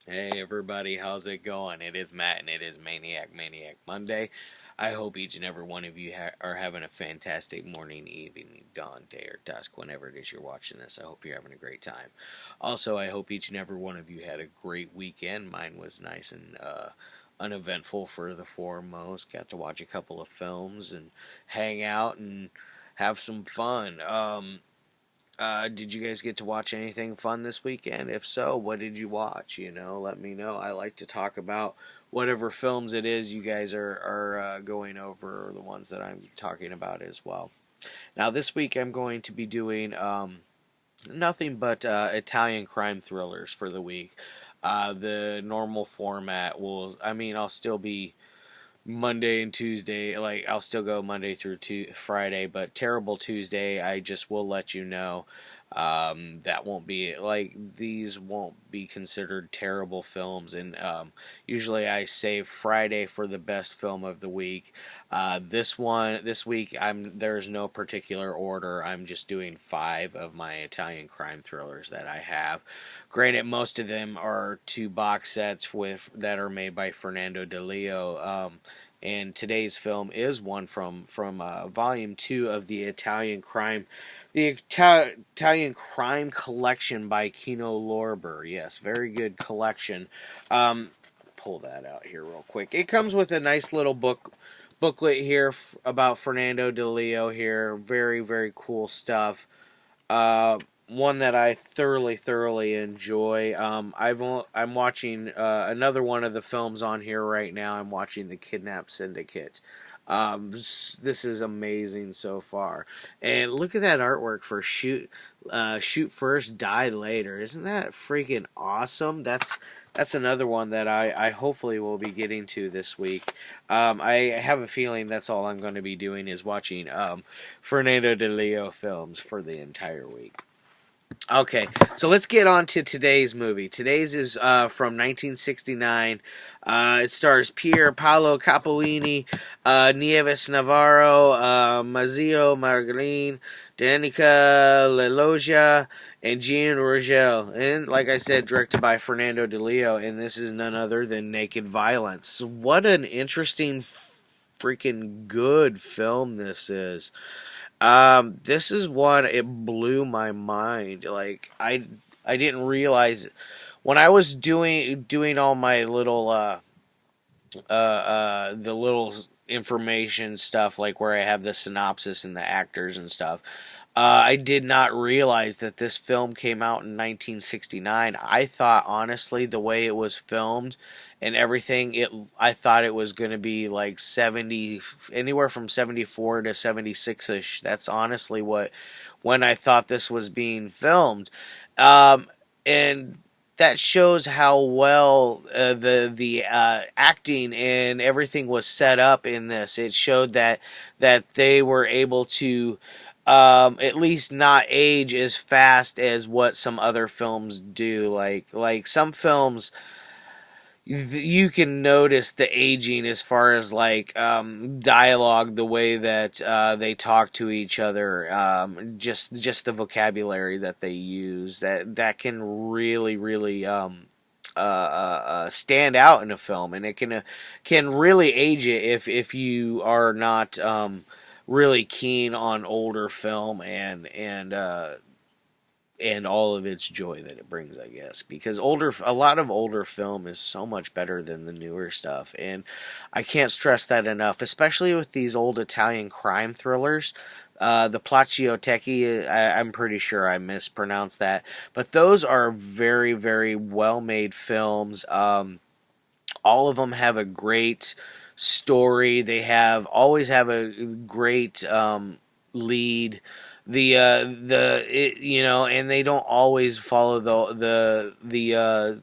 Hey everybody, how's it going? It is Matt and it is Maniac Monday. I hope each and every one of you are having a fantastic morning, evening, dawn, day, or dusk, whenever it is you're watching this. I hope you're having a great time. Also, I hope each and every one of you had a great weekend. Mine was nice and uneventful for the foremost. Got to watch a couple of films and hang out and have some fun. Did you guys get to watch anything fun this weekend? If so, what did you watch? Let me know. I like to talk about whatever films it is you guys are going over, or the ones that I'm talking about as well. Now, this week I'm going to be doing nothing but Italian crime thrillers for the week. The normal format I'll still be Monday and Tuesday. Like, I'll still go Monday through Friday, but Terrible Tuesday, I just will let you know. That won't be, like, these won't be considered terrible films, and usually I save Friday for the best film of the week. This week, there's no particular order. I'm just doing 5 of my Italian crime thrillers that I have. Granted, most of them are 2 box sets that are made by Fernando Di Leo. And today's film is one from Volume 2 of the Italian Crime Collection by Kino Lorber. Yes, very good collection. Pull that out here real quick. It comes with a nice little booklet here about Fernando Di Leo here. Very, very cool stuff. One that I thoroughly enjoy. I'm watching another one of the films on here right now. I'm watching The Kidnap Syndicate. This is amazing so far, and look at that artwork for shoot first, die later. Isn't that freaking awesome? That's another one that I hopefully will be getting to this week. I have a feeling that's all I'm going to be doing is watching Fernando Di Leo films for the entire week. Okay, so let's get on to today's movie. Today's is from 1969. It stars Pier, Paolo, Capponi, Nieves, Navarro, Marzio, Margine, Danika, Loggia, and Rougeul. And like I said, directed by Fernando Di Leo, and this is none other than Naked Violence. What an interesting, freaking good film this is. This is one, it blew my mind. Like, I didn't realize when I was doing all my little the little information stuff, like where I have the synopsis and the actors and stuff. I did not realize that this film came out in 1969. I thought, honestly, the way it was filmed and everything, I thought it was going to be like 70, anywhere from 74 to 76ish. That's honestly when I thought this was being filmed. And that shows how well the acting and everything was set up in this. It showed that they were able to at least not age as fast as what some other films do. Like some films, you can notice the aging as far as like dialogue, the way that they talk to each other, just the vocabulary that they use. That can really stand out in a film, and it can really age it if you are not really keen on older film and all of its joy that it brings, I guess, because a lot of older film is so much better than the newer stuff, and I can't stress that enough, especially with these old Italian crime thrillers. The Placiotechi, I'm pretty sure I mispronounced that, but those are very, very well made films. All of them have a great story. Always have a great lead. And they don't always follow the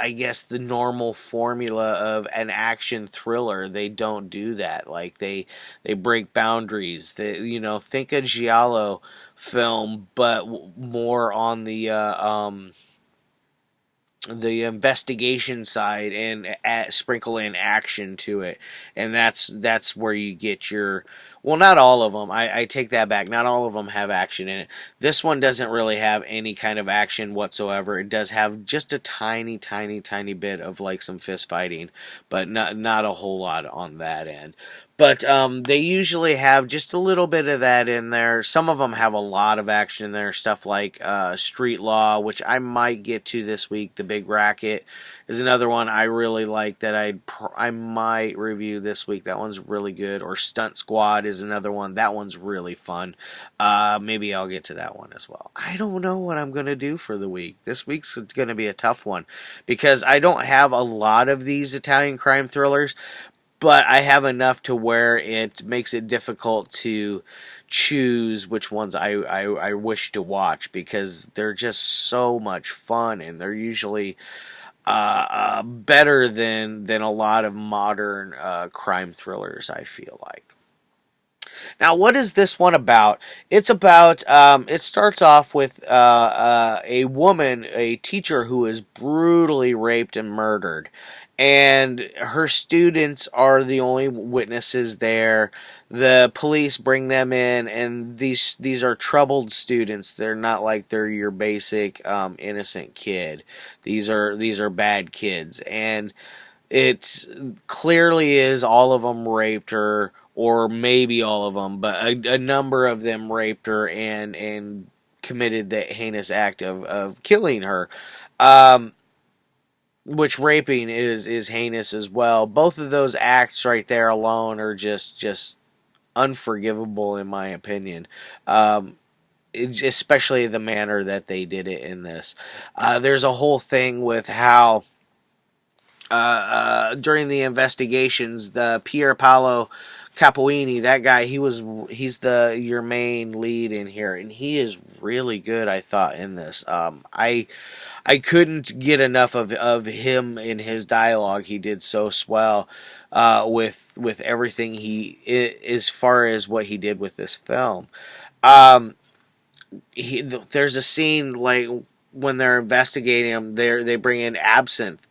I guess the normal formula of an action thriller. They don't do that. Like they break boundaries. Think a giallo film, but more on the the investigation side and sprinkle in action to it, and that's where you get your, well, not all of them. I take that back. Not all of them have action in it. This one doesn't really have any kind of action whatsoever. It does have just a tiny, tiny, tiny bit of like some fist fighting, but not a whole lot on that end. But they usually have just a little bit of that in there. Some of them have a lot of action in there. Stuff like Street Law, which I might get to this week. The Big Racket is another one I really like that I might review this week. That one's really good. Or Stunt Squad is another one. That one's really fun. Maybe I'll get to that one as well. I don't know what I'm going to do for the week. This week's going to be a tough one because I don't have a lot of these Italian crime thrillers, but I have enough to where it makes it difficult to choose which ones I wish to watch because they're just so much fun, and they're usually better than a lot of modern crime thrillers, I feel like. Now, what is this one about? It's about, it starts off with a woman, a teacher who is brutally raped and murdered. And her students are the only witnesses there. The police bring them in, and these are troubled students. They're not like they're your basic innocent kid. These are bad kids, and it clearly is all of them raped her, or maybe all of them, but a number of them raped her and committed the heinous act of killing her. Which raping is heinous as well. Both of those acts right there alone are just unforgivable in my opinion. Especially the manner that they did it in this. There's a whole thing with how during the investigations, the Pier Paolo Capponi, that guy, he's your main lead in here, and he is really good, I thought, in this. I couldn't get enough of him in his dialogue. He did so swell with everything as far as what he did with this film. There's a scene like when they're investigating him, they bring in absinthe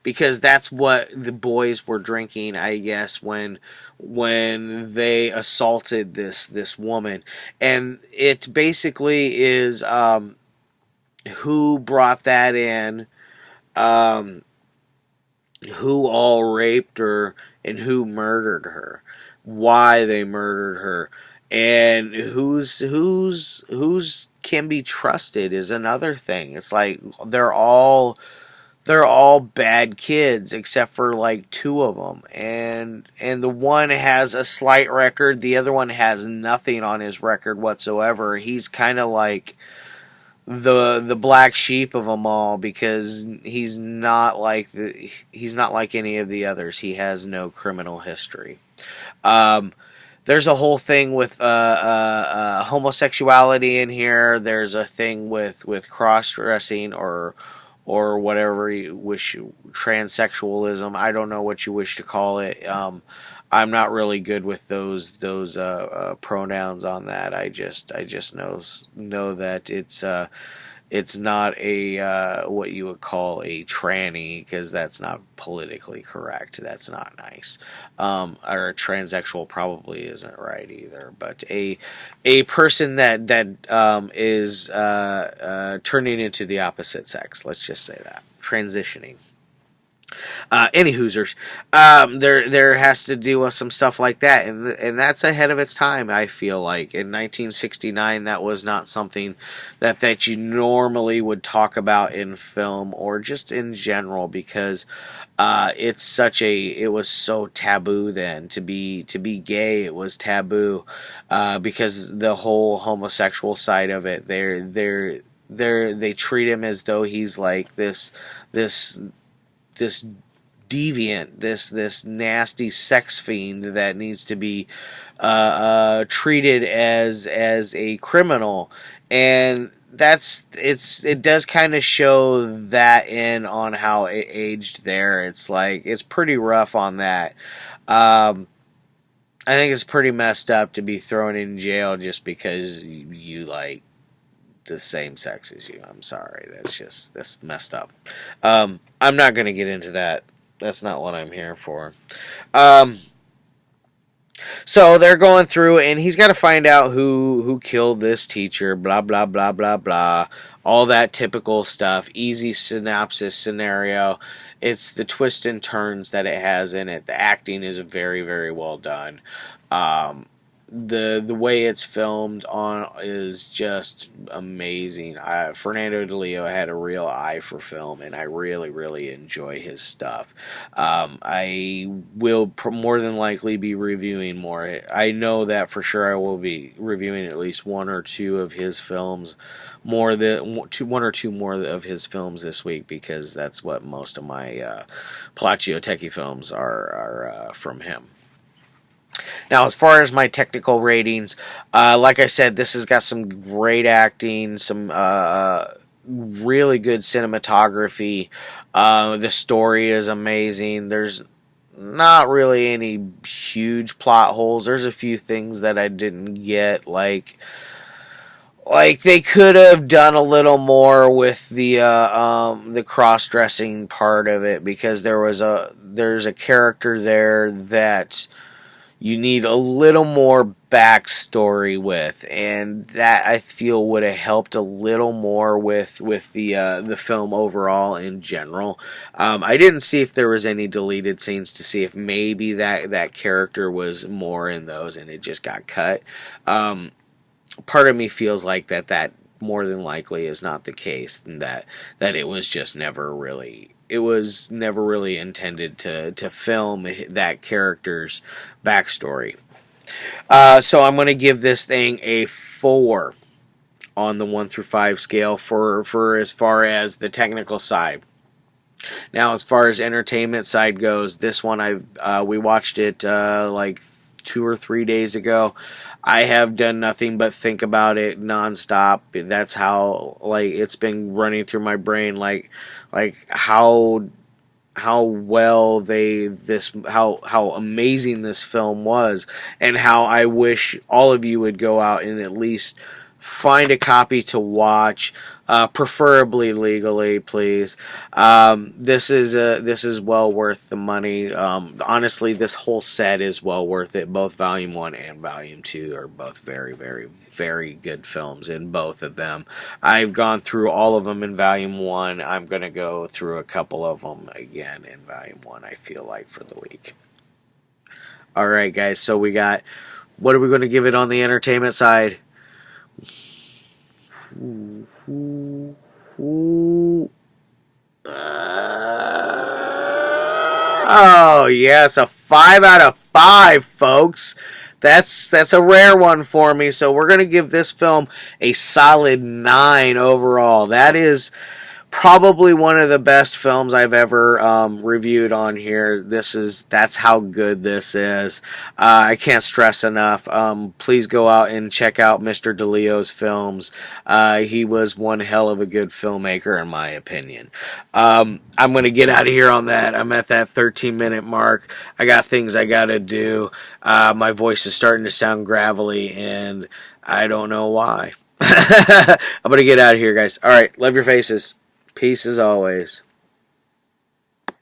because that's what the boys were drinking, I guess, when they assaulted this woman, and it basically is who brought that in, who all raped her, and who murdered her, why they murdered her, and who's can be trusted is another thing. It's like they're all bad kids except for like two of them, and the one has a slight record, the other one has nothing on his record whatsoever. He's kind of like the black sheep of them all because he's not like any of the others. He has no criminal history. There's a whole thing with homosexuality in here. There's a thing with cross-dressing or whatever you wish, transsexualism. I don't know what you wish to call it. I'm not really good with those pronouns on that. I just know that it's not a what you would call a tranny, because that's not politically correct. That's not nice. Or a transsexual probably isn't right either. But a person that is turning into the opposite sex. Let's just say that, transitioning. Any Hoosers, there has to do with some stuff like that, and that's ahead of its time. I feel like in 1969, that was not something that you normally would talk about in film or just in general, because it was so taboo then to be gay. It was taboo because the whole homosexual side of it. They treat him as though he's like this deviant, this nasty sex fiend that needs to be treated as a criminal, and it does kind of show that in on how it aged there. It's like it's pretty rough on that. I think it's pretty messed up to be thrown in jail just because you like the same sex as you. I'm sorry. That's messed up. I'm not going to get into that. That's not what I'm here for. So they're going through, and he's got to find out who killed this teacher. Blah blah blah blah blah. All that typical stuff. Easy synopsis scenario. It's the twists and turns that it has in it. The acting is very very well done. The way it's filmed on is just amazing. Fernando Di Leo had a real eye for film, and I really, really enjoy his stuff. I will more than likely be reviewing more. I know that for sure I will be reviewing at least one or two of his films, one or two more of his films this week, because that's what most of my Palaccio Techie films are from him. Now, as far as my technical ratings, like I said, this has got some great acting, some really good cinematography. The story is amazing. There's not really any huge plot holes. There's a few things that I didn't get, like they could have done a little more with the cross-dressing part of it, because there's a character there that you need a little more backstory with, and that I feel would have helped a little more with the film overall in general. I didn't see if there was any deleted scenes to see if maybe that character was more in those and it just got cut. Part of me feels like that more than likely is not the case, and that it was just never really. It was never really intended to film that character's backstory. So I'm going to give this thing a 4 on the 1 through 5 scale for as far as the technical side. Now, as far as entertainment side goes, this one we watched it like 2 or 3 days ago. I have done nothing but think about it nonstop. That's how it's been running through my brain, like how well how amazing this film was, and how I wish all of you would go out and at least find a copy to watch, preferably legally, please. This is well worth the money. Honestly, this whole set is well worth it. Both Volume 1 and Volume 2 are both very, very, very good films in both of them. I've gone through all of them in Volume 1. I'm going to go through a couple of them again in Volume 1, I feel like, for the week. Alright, guys, so what are we going to give it on the entertainment side? Oh yes, a 5 out of 5, folks. That's a rare one for me. So we're gonna give this film a solid 9 overall. That is probably one of the best films I've ever reviewed on here. That's how good this is. I can't stress enough. Please go out and check out Mr. Di Leo's films. He was one hell of a good filmmaker, in my opinion. I'm going to get out of here on that. I'm at that 13-minute mark. I got things I got to do. My voice is starting to sound gravelly, and I don't know why. I'm going to get out of here, guys. All right, love your faces. Peace as always.